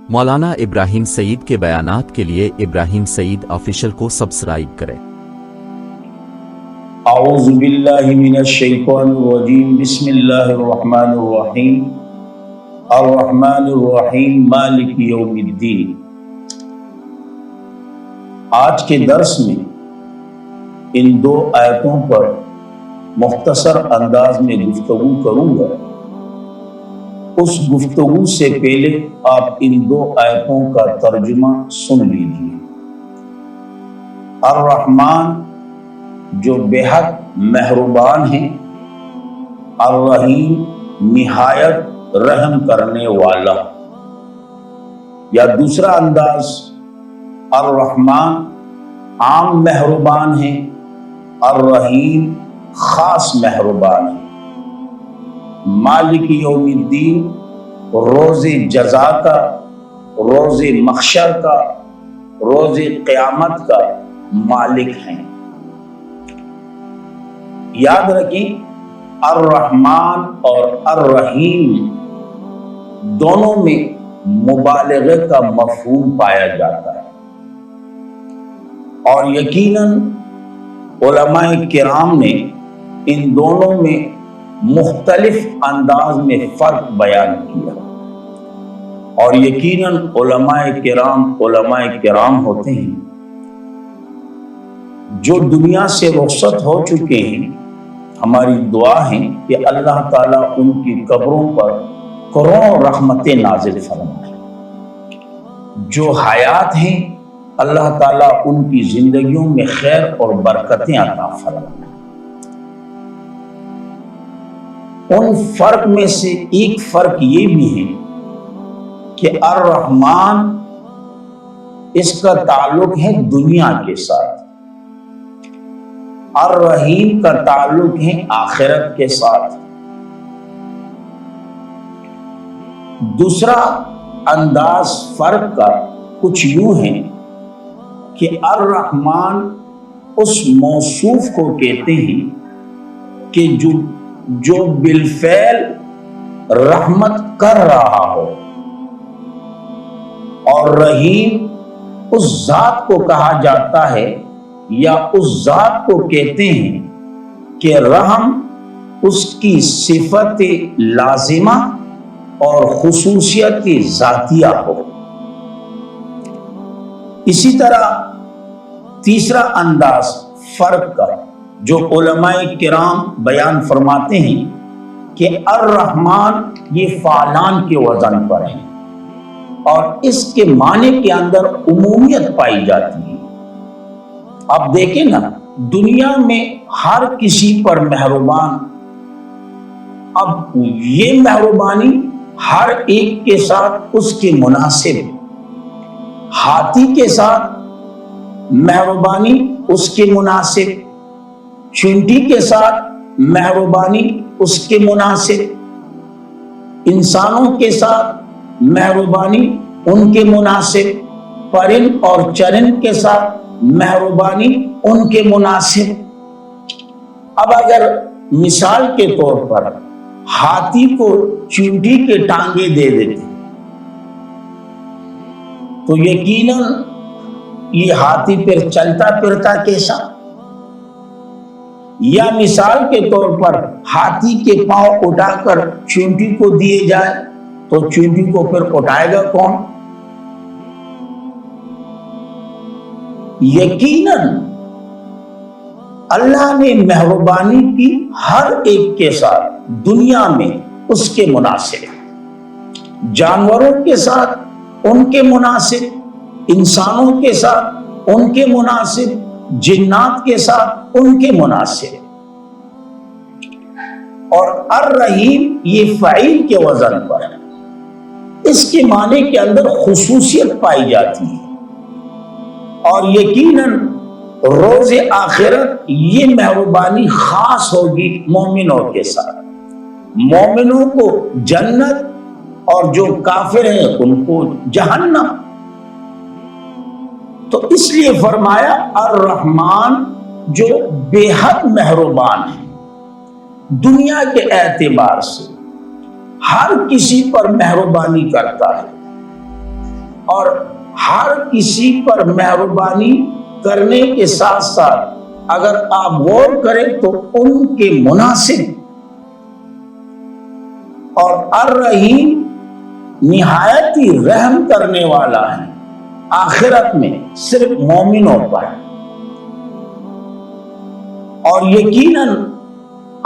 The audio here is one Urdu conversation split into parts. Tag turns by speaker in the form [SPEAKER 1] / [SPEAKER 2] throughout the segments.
[SPEAKER 1] مولانا ابراہیم سعید کے بیانات کے لیے ابراہیم سعید آفیشل کو سبسکرائب کریں۔
[SPEAKER 2] اعوذ باللہ من الشیطان الرجیم، بسم اللہ الرحمن الرحیم، الرحمن الرحیم مالک یوم الدین۔ آج کے درس میں ان دو آیتوں پر مختصر انداز میں گفتگو کروں گا۔ اس گفتگو سے پہلے آپ ان دو آیتوں کا ترجمہ سن لیجیے۔ الرحمن جو بے حد مہربان ہیں، الرحیم نہایت رحم کرنے والا، یا دوسرا انداز الرحمن عام مہربان ہیں، الرحیم خاص مہربان ہیں۔ مالک یوم الدین روز جزا کا، روز محشر کا، روز قیامت کا مالک ہیں۔ یاد رکھیں، الرحمن اور الرحیم دونوں میں مبالغے کا مفہوم پایا جاتا ہے، اور یقیناً علماء کرام نے ان دونوں میں مختلف انداز میں فرق بیان کیا، اور یقیناً علماء کرام ہوتے ہیں جو دنیا سے رخصت ہو چکے ہیں۔ ہماری دعا ہے کہ اللہ تعالیٰ ان کی قبروں پر کروڑوں رحمتیں نازل فرمائے۔ جو حیات ہیں، اللہ تعالیٰ ان کی زندگیوں میں خیر اور برکتیں عطا فرمائے۔ ان فرق میں سے ایک فرق یہ بھی ہے کہ الرحمن اس کا تعلق ہے دنیا کے ساتھ، الرحیم کا تعلق ہے آخرت کے ساتھ۔ دوسرا انداز فرق کا کچھ یوں ہے کہ الرحمن اس موصوف کو کہتے ہیں کہ جو بالفعل رحمت کر رہا ہو، اور رحیم اس ذات کو کہا جاتا ہے یا اس ذات کو کہتے ہیں کہ رحم اس کی صفت لازمہ اور خصوصیت ذاتیہ ہو۔ اسی طرح تیسرا انداز فرق کا جو علماء کرام بیان فرماتے ہیں کہ الرحمن یہ فعلان کے وزن پر ہے، اور اس کے معنی کے اندر عمومیت پائی جاتی ہے۔ اب دیکھیں نا، دنیا میں ہر کسی پر مہربان، اب یہ مہربانی ہر ایک کے ساتھ اس کے مناسب، ہاتھی کے ساتھ مہربانی اس کے مناسب، چینٹی کے ساتھ مہربانی اس کے مناسب، انسانوں کے ساتھ مہربانی ان کے مناسب، پرند اور چرند کے ساتھ مہربانی ان کے مناسب۔ اب اگر مثال کے طور پر ہاتھی کو چینٹی کے ٹانگے دے دیتے تو یقیناً یہ ہاتھی پھر چلتا پھرتا کیسا؟ یا مثال کے طور پر ہاتھی کے پاؤں اٹھا کر چینٹی کو دیے جائے تو چینٹی کو پھر اٹھائے گا کون؟ یقیناً اللہ نے مہربانی کی ہر ایک کے ساتھ دنیا میں اس کے مناسب، جانوروں کے ساتھ ان کے مناسب، انسانوں کے ساتھ ان کے مناسب، جنات کے ساتھ ان کے مناسب۔ اور الرحیم یہ فعیل کے وزن پر ہے، اس کے معنی کے اندر خصوصیت پائی جاتی ہے، اور یقیناً روز آخرت یہ مہربانی خاص ہوگی مومنوں کے ساتھ۔ مومنوں کو جنت اور جو کافر ہیں ان کو جہنم۔ تو اس لیے فرمایا الرحمن جو بے حد مہربان ہے، دنیا کے اعتبار سے ہر کسی پر مہربانی کرتا ہے، اور ہر کسی پر مہربانی کرنے کے ساتھ ساتھ اگر آپ غور کریں تو ان کے مناسب اور الرحیم نہایت ہی رحم کرنے والا ہے آخرت میں صرف مومنوں پر. اور یقیناً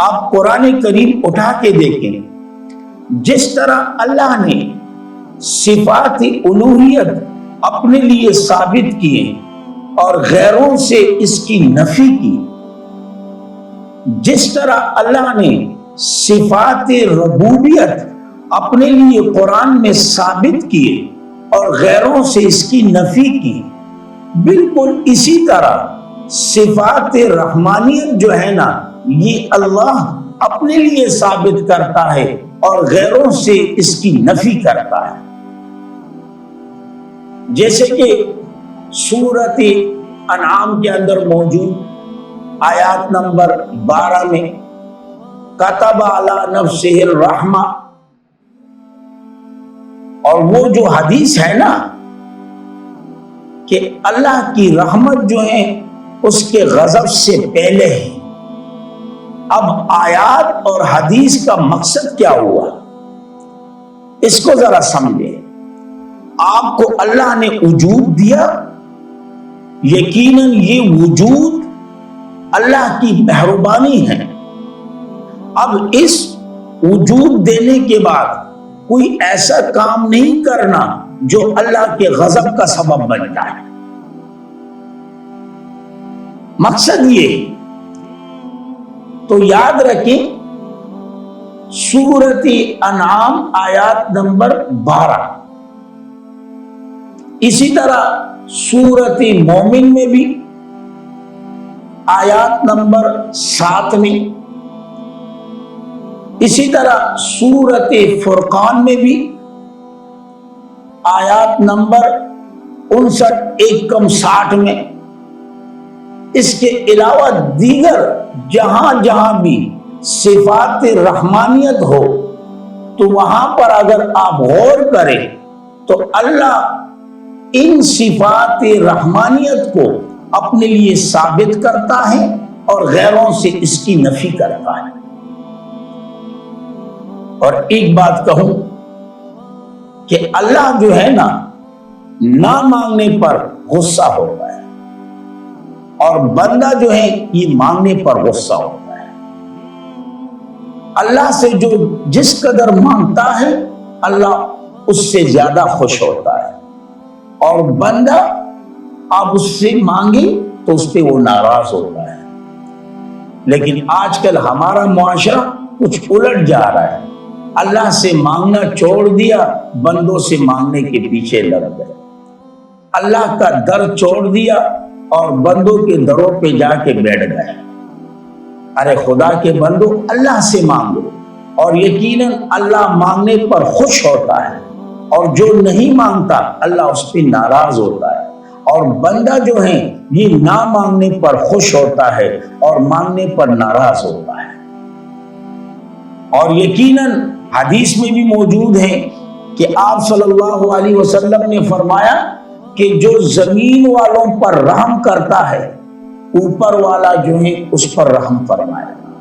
[SPEAKER 2] آپ قرآن کریم اٹھا کے دیکھیں جس طرح اللہ نے صفات الوہیت اپنے لیے ثابت کیے اور غیروں سے اس کی نفی کی، جس طرح اللہ نے صفات ربوبیت اپنے لیے قرآن میں ثابت کیے اور غیروں سے اس کی نفی کی، بالکل اسی طرح صفات رحمانیت جو ہے نا یہ اللہ اپنے لیے ثابت کرتا ہے اور غیروں سے اس کی نفی کرتا ہے. جیسے کہ سورۃ انعام کے اندر موجود آیات نمبر 12 میں کتب علی نفسہ الرحمہ، اور وہ جو حدیث ہے نا کہ اللہ کی رحمت جو ہے اس کے غضب سے پہلے ہے. اب آیات اور حدیث کا مقصد کیا ہوا اس کو ذرا سمجھیں. آپ کو اللہ نے وجود دیا، یقیناً یہ وجود اللہ کی مہربانی ہے. اب اس وجود دینے کے بعد کوئی ایسا کام نہیں کرنا جو اللہ کے غضب کا سبب بن جائے. مقصد یہ تو یاد رکھیں سورۃ انعام آیات نمبر 12، اسی طرح سورۃ مومن میں بھی آیات نمبر 7 میں، اسی طرح سورۃ فرقان میں بھی آیات نمبر 59 1 کم 60 میں. اس کے علاوہ دیگر جہاں جہاں بھی صفات رحمانیت ہو تو وہاں پر اگر آپ غور کریں تو اللہ ان صفات رحمانیت کو اپنے لیے ثابت کرتا ہے اور غیروں سے اس کی نفی کرتا ہے. اور ایک بات کہوں کہ اللہ جو ہے نا نہ مانگنے پر غصہ ہوتا ہے اور بندہ جو ہے یہ مانگنے پر غصہ ہوتا ہے. اللہ سے جو جس قدر مانگتا ہے اللہ اس سے زیادہ خوش ہوتا ہے، اور بندہ آپ اس سے مانگے تو اس پہ وہ ناراض ہوتا ہے. لیکن آج کل ہمارا معاشرہ کچھ الٹ جا رہا ہے. اللہ سے مانگنا چھوڑ دیا، بندوں سے مانگنے کے پیچھے لگ گئے. اللہ کا در چھوڑ دیا اور بندوں کے دروں پہ جا کے بیٹھ گئے. ارے خدا کے بندو اللہ سے مانگو، اور یقیناً اللہ مانگنے پر خوش ہوتا ہے، اور جو نہیں مانگتا اللہ اس پہ ناراض ہوتا ہے. اور بندہ جو ہے یہ نہ مانگنے پر خوش ہوتا ہے اور مانگنے پر ناراض ہوتا ہے. اور یقیناً حدیث میں بھی موجود ہے کہ آپ صلی اللہ علیہ وسلم نے فرمایا کہ جو زمین والوں پر رحم کرتا ہے اوپر والا جو ہے اس پر رحم فرمائے گا،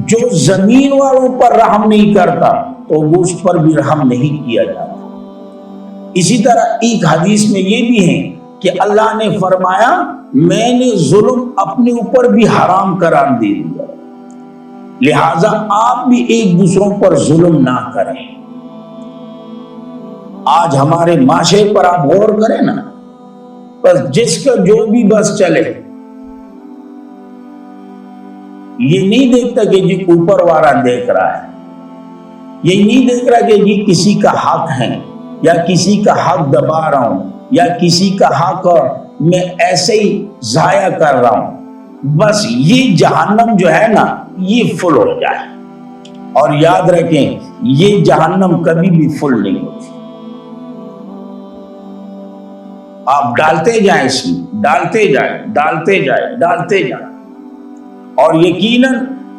[SPEAKER 2] جو زمین والوں پر رحم نہیں کرتا تو وہ اس پر بھی رحم نہیں کیا جاتا. اسی طرح ایک حدیث میں یہ بھی ہے کہ اللہ نے فرمایا میں نے ظلم اپنے اوپر بھی حرام قرار دے دیا، لہذا آپ بھی ایک دوسروں پر ظلم نہ کریں. آج ہمارے معاشرے پر آپ غور کریں نا، بس جس کا جو بھی بس چلے، یہ نہیں دیکھتا کہ جی اوپر والا دیکھ رہا ہے، یہ نہیں دیکھ رہا کہ جی کسی کا حق ہے یا کسی کا حق دبا رہا ہوں یا کسی کا حق میں ایسے ہی ضائع کر رہا ہوں. بس یہ جہنم جو ہے نا یہ فل ہو جائے. اور یاد رکھیں یہ جہنم کبھی بھی فل نہیں ہوتی. آپ ڈالتے جائیں اس میں، ڈالتے جائیں ڈالتے جائیں ڈالتے جائیں، اور یقیناً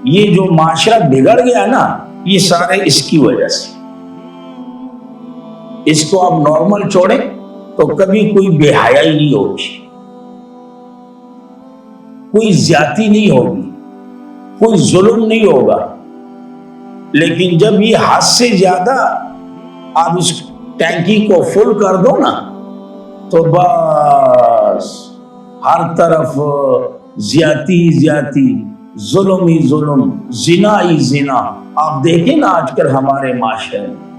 [SPEAKER 2] یہ جو معاشرہ بگڑ گیا نا یہ سارے اس کی وجہ سے. اس کو آپ نارمل چھوڑیں تو کبھی کوئی بے حیائی نہیں ہوگی، کوئی زیادتی نہیں ہوگی، کوئی ظلم نہیں ہوگا۔ لیکن جب یہ حد سے زیادہ آپ اس ٹینکی کو فل کر دو نا تو بس ہر طرف زیادتی ہی زیادتی، ظلم ہی ظلم، زنا ہی زنا۔ آپ دیکھیں نا آج کل ہمارے معاشرے میں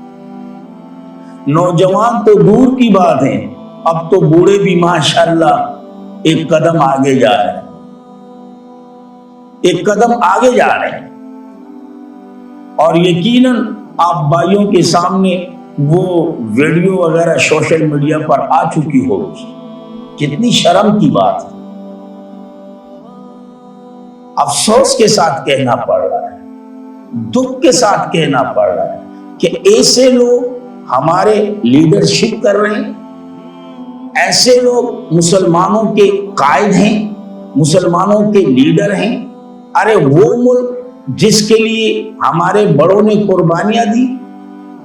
[SPEAKER 2] نوجوان تو دور کی بات ہے، اب تو بوڑھے بھی ماشاءاللہ ایک قدم آگے جا رہے ہیں، ایک قدم آگے جا رہے ہیں۔ اور یقیناً آپ بھائیوں کے سامنے وہ ویڈیو وغیرہ سوشل میڈیا پر آ چکی ہوگی، کتنی شرم کی بات ہے، افسوس کے ساتھ کہنا پڑ رہا ہے، دکھ کے ساتھ کہنا پڑ رہا ہے کہ ایسے لوگ ہمارے لیڈرشپ کر رہے ہیں، ایسے لوگ مسلمانوں کے قائد ہیں، مسلمانوں کے لیڈر ہیں۔ ارے وہ ملک جس کے لیے ہمارے بڑوں نے قربانیاں دی،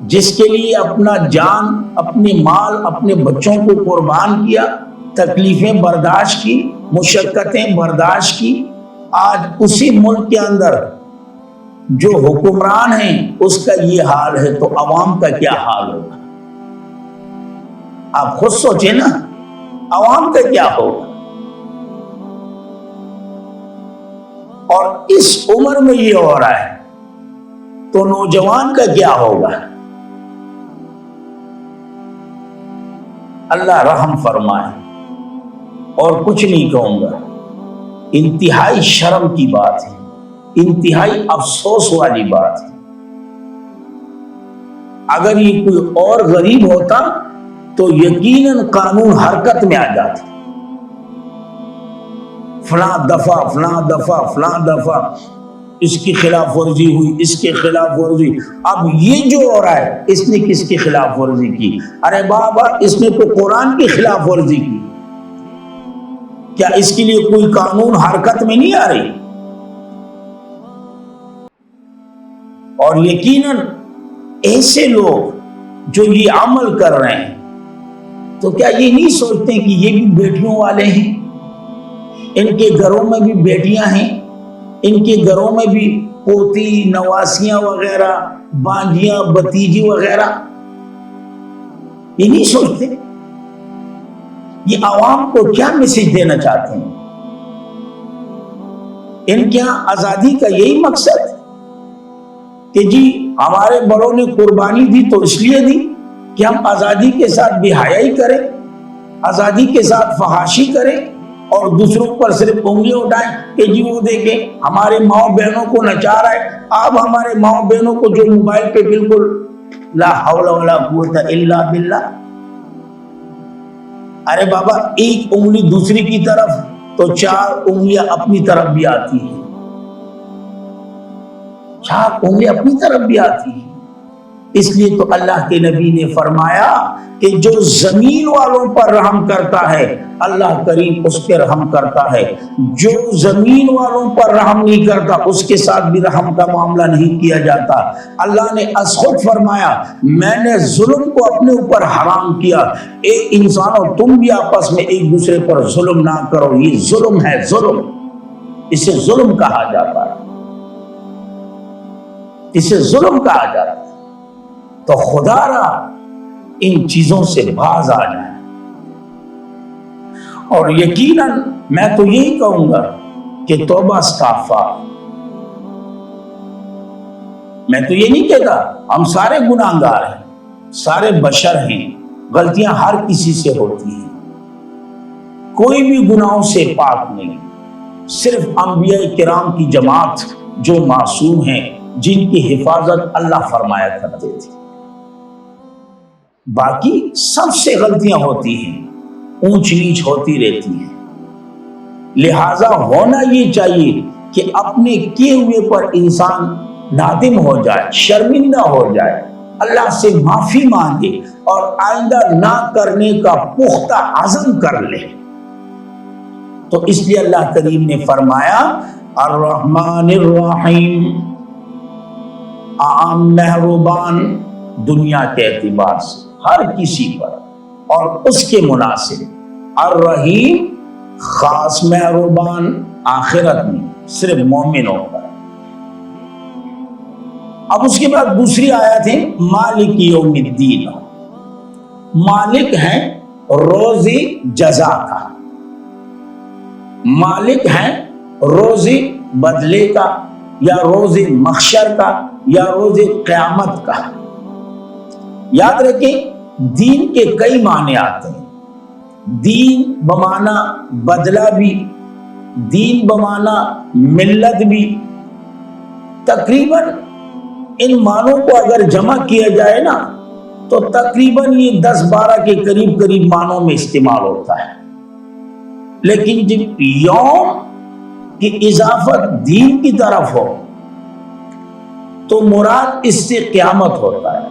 [SPEAKER 2] جس کے لیے اپنا جان، اپنے مال، اپنے بچوں کو قربان کیا، تکلیفیں برداشت کی، مشقتیں برداشت کی، آج اسی ملک کے اندر جو حکمران ہیں اس کا یہ حال ہے تو عوام کا کیا حال ہوگا؟ آپ خود سوچیں نا، عوام کا کیا ہوگا؟ اور اس عمر میں یہ ہو رہا ہے تو نوجوان کا کیا ہوگا؟ اللہ رحم فرمائے۔ اور کچھ نہیں کہوں گا، انتہائی شرم کی بات ہے، انتہائی افسوس والی بات ہے۔ اگر یہ کوئی اور غریب ہوتا تو یقیناً قانون حرکت میں آ جاتا، فلاں دفعہ فلاں دفعہ فلاں دفعہ اس کی خلاف ورزی ہوئی، اس کے خلاف ورزی۔ اب یہ جو ہو رہا ہے اس نے کس کی خلاف ورزی کی؟ ارے بابا اس نے تو قرآن کی خلاف ورزی کی، کیا اس کے لیے کوئی قانون حرکت میں نہیں آ رہی؟ اور یقیناً ایسے لوگ جو یہ عمل کر رہے ہیں تو کیا یہ نہیں سوچتے کہ یہ بھی بیٹیوں والے ہیں، ان کے گھروں میں بھی بیٹیاں ہیں، ان کے گھروں میں بھی پوتی نواسیاں وغیرہ، بانجیاں بتیجی وغیرہ؟ یہ نہیں سوچتے؟ یہ عوام کو کیا میسج دینا چاہتے ہیں؟ ان کے یہاں آزادی کا یہی مقصد کہ جی ہمارے بڑوں نے قربانی دی تو اس لیے دی کہ ہم آزادی کے ساتھ بے حیائی کریں، آزادی کے ساتھ فحاشی کریں اور دوسروں پر صرف انگلیاں اٹھائیں کہ جی وہ دیکھیں ہمارے ماؤں بہنوں کو نچا رہا ہے۔ اب ہمارے ماؤں بہنوں کو جو موبائل پہ بالکل لا حول ولا قوت الا باللہ، ارے بابا ایک انگلی دوسری کی طرف تو چار انگلیاں اپنی طرف بھی آتی ہیں، چار انگلیاں اپنی طرف بھی آتی ہیں۔ اس لیے تو اللہ کے نبی نے فرمایا کہ جو زمین والوں پر رحم کرتا ہے اللہ کریم اس پہ رحم کرتا ہے، جو زمین والوں پر رحم نہیں کرتا اس کے ساتھ بھی رحم کا معاملہ نہیں کیا جاتا۔ اللہ نے از خود فرمایا میں نے ظلم کو اپنے اوپر حرام کیا، اے انسانوں تم بھی آپس میں ایک دوسرے پر ظلم نہ کرو، یہ ظلم ہے، ظلم، اسے ظلم کہا جاتا ہے، اسے ظلم کہا جاتا ہے۔ تو خدا را ان چیزوں سے باز آ جائیں۔ اور یقیناً میں تو یہی کہوں گا کہ توبہ استغفار، میں تو یہ نہیں کہتا، ہم سارے گناہگار ہیں، سارے بشر ہیں، غلطیاں ہر کسی سے ہوتی ہیں، کوئی بھی گناہوں سے پاک نہیں، صرف انبیاء کرام کی جماعت جو معصوم ہیں جن کی حفاظت اللہ فرمایا کرتے تھے، باقی سب سے غلطیاں ہوتی ہیں، اونچ نیچ ہوتی رہتی ہیں۔ لہذا ہونا یہ چاہیے کہ اپنے کیے ہوئے پر انسان نادم ہو جائے، شرمندہ ہو جائے، اللہ سے معافی مانگے اور آئندہ نہ کرنے کا پختہ عزم کر لے۔ تو اس لیے اللہ کریم نے فرمایا الرحمن الرحیم، عام مہربان دنیا کے اعتبار سے، ہر کسی پر اور اس کے مناسب. الرحیم خاص مہربان آخرت میں صرف مومنوں پر. اب اس کے بعد دوسری آیت ہے مالک یوم الدین. مالک ہے روز جزا کا، مالک ہے روز بدلے کا، یا روز محشر کا، یا روز قیامت کا. یاد رکھیں دین کے کئی معنی آتے ہیں. دین بمانا بدلہ بھی، دین بمانا ملت بھی. تقریباً ان معنوں کو اگر جمع کیا جائے نا تو تقریباً یہ 10-12 کے قریب معنوں میں استعمال ہوتا ہے. لیکن جب یوم کی اضافت دین کی طرف ہو تو مراد اس سے قیامت ہوتا ہے.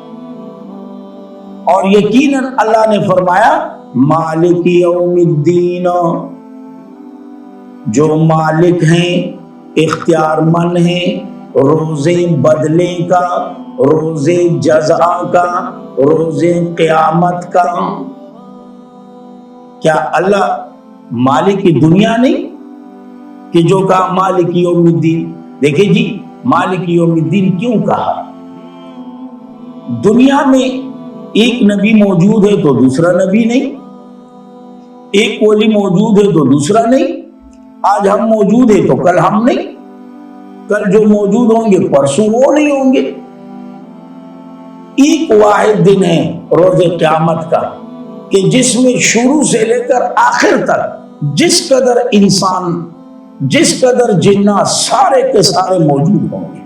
[SPEAKER 2] اور یقیناً اللہ نے فرمایا مالک یوم الدین، جو مالک ہیں، اختیار مند ہیں روز بدلے کا، روز جزا کا، روز قیامت کا. کیا اللہ مالک کی دنیا نہیں کہ جو کہا مالک یوم الدین؟ دیکھیں جی مالک یوم الدین کیوں کہا؟ دنیا میں ایک نبی موجود ہے تو دوسرا نبی نہیں، ایک ولی موجود ہے تو دوسرا نہیں. آج ہم موجود ہیں تو کل ہم نہیں، کل جو موجود ہوں گے پرسوں وہ نہیں ہوں گے. ایک واحد دن ہے روز قیامت کا کہ جس میں شروع سے لے کر آخر تک جس قدر انسان، جس قدر جنات سارے کے سارے موجود ہوں گے،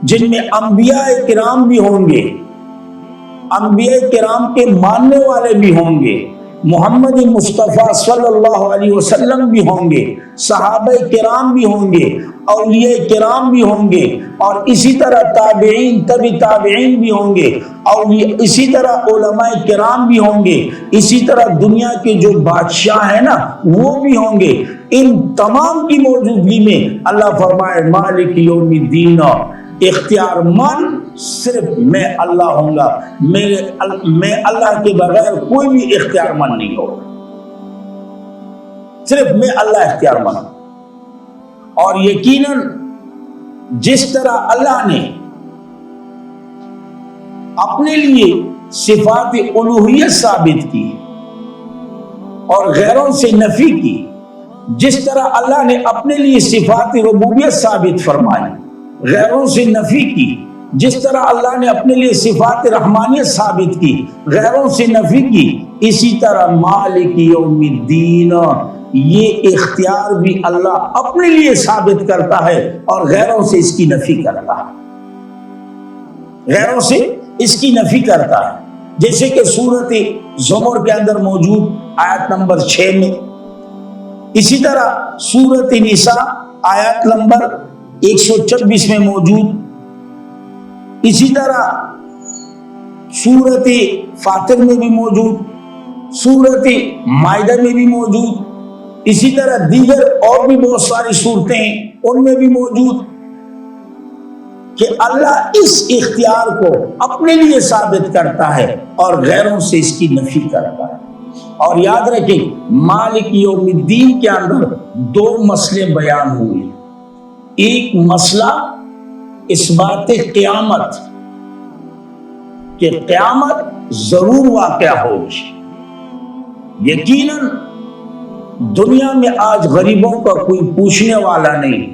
[SPEAKER 2] جن میں انبیاء کرام بھی ہوں گے، انبیاء کرام کے ماننے والے بھی ہوں گے، محمد مصطفیٰ صلی اللہ علیہ وسلم بھی ہوں گے، صحابہ کرام بھی ہوں گے، اولیاء کرام بھی ہوں گے، اور اسی طرح تابعین تبی تابعین بھی ہوں گے، اور اسی طرح علماء کرام بھی ہوں گے، اسی طرح دنیا کے جو بادشاہ ہیں نا وہ بھی ہوں گے. ان تمام کی موجودگی میں اللہ فرمائے مالک یوم الدین، اختیار مند صرف میں اللہ ہوں گا. میں اللہ کے بغیر کوئی بھی اختیار مند نہیں ہوگا، صرف میں اللہ اختیار مند. اور یقیناً جس طرح اللہ نے اپنے لیے صفات الوہیت ثابت کی اور غیروں سے نفی کی، جس طرح اللہ نے اپنے لیے صفات ربوبیت ثابت فرمائی، غیروں سے نفی کی، جس طرح اللہ نے اپنے لیے صفات رحمانیت ثابت کی، غیروں سے نفی کی، اسی طرح مالک یوم الدین یہ اختیار بھی اللہ اپنے لیے ثابت کرتا ہے اور غیروں سے اس کی نفی کرتا ہے، غیروں سے اس کی نفی کرتا ہے. جیسے کہ سورۃ زمر کے اندر موجود آیت نمبر 6 میں، اسی طرح سورۃ نساء آیت نمبر 126 میں موجود، اسی طرح سورۃ فاطر میں بھی موجود، سورۃ مائدہ میں بھی موجود، اسی طرح دیگر اور بھی بہت ساری صورتیں ہیں ان میں بھی موجود کہ اللہ اس اختیار کو اپنے لیے ثابت کرتا ہے اور غیروں سے اس کی نفی کرتا ہے. اور یاد رکھیں مالک یوم الدین کے اندر 2 مسئلے بیان ہوئے. ایک مسئلہ اس بات قیامت کہ قیامت ضرور واقع ہوگی. یقیناً دنیا میں آج غریبوں کا کوئی پوچھنے والا نہیں،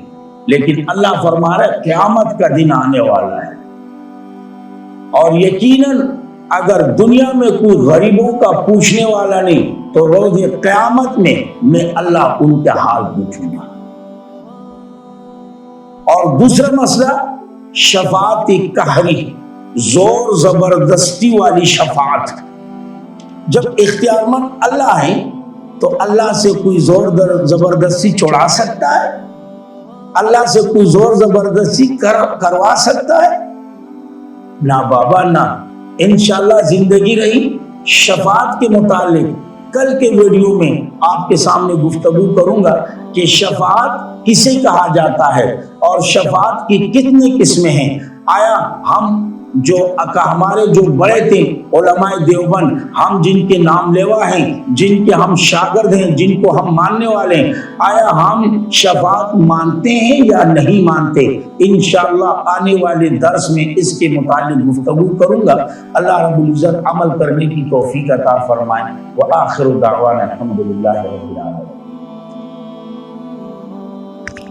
[SPEAKER 2] لیکن اللہ فرما رہا ہے قیامت کا دن آنے والا ہے. اور یقیناً اگر دنیا میں کوئی غریبوں کا پوچھنے والا نہیں تو روز قیامت میں اللہ ان کے حال پوچھوں گا. اور دوسرا مسئلہ شفاعت قہری، زور زبردستی والی شفاعت. جب اختیار مند اللہ ہے تو اللہ سے کوئی زور زبردستی چھوڑا سکتا ہے؟ اللہ سے کوئی زور زبردستی کروا سکتا ہے؟ نہ بابا نہ. انشاءاللہ زندگی رہی شفاعت کے متعلق کل کے ویڈیو میں آپ کے سامنے گفتگو کروں گا کہ شفاعت کسے کہا جاتا ہے اور شفاعت کی کتنی قسمیں ہیں. آیا ہم جو ہمارے جو بڑے تھے علماء دیوبند، ہم جن کے نام لیوا ہیں، جن کے ہم شاگرد ہیں، جن کو ہم ماننے والے ہیں، آیا ہم شفاعت مانتے ہیں یا نہیں مانتے؟ انشاءاللہ آنے والے درس میں اس کے متعلق گفتگو کروں گا۔ اللہ رب العزت عمل کرنے کی توفیق عطا فرمائے۔ وآخر دعوانا الحمدللہ رب العالمین۔